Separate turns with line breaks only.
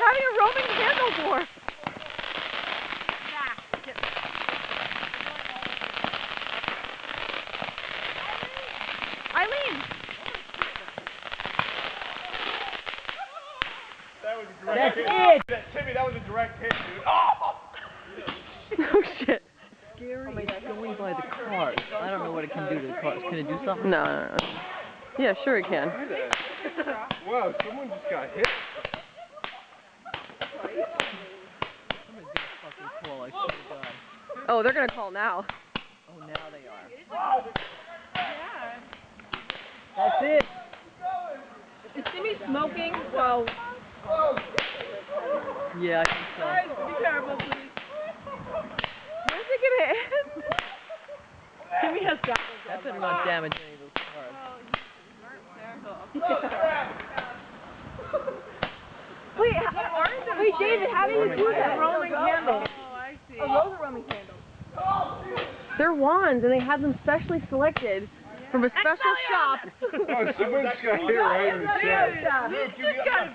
having a roaming handle for? Eileen!
That was a direct hit. Timmy, that was a direct hit, dude. Oh!
Oh shit.
Scary. It's going by the cars. I don't know what it can do to the cars. Can it do something?
No. Yeah, sure it can.
Wow, someone just got hit.
Somebody's gonna fucking call, I swear to God.
Oh, they're gonna call now.
Oh, now they are. That's it.
Is Timmy smoking? Whoa.
Yeah, I think so.
Guys, be careful, please.
Where's it gonna hit?
Timmy has goggles.
That better not damage any of those cars.
Wait, David, how do you do that?
Roaming candle.
Oh, I see.
Oh, those are roaming candles.
They're wands, and they have them specially selected from a special shop.
Oh, someone just got hit right in the chest.
Luke just got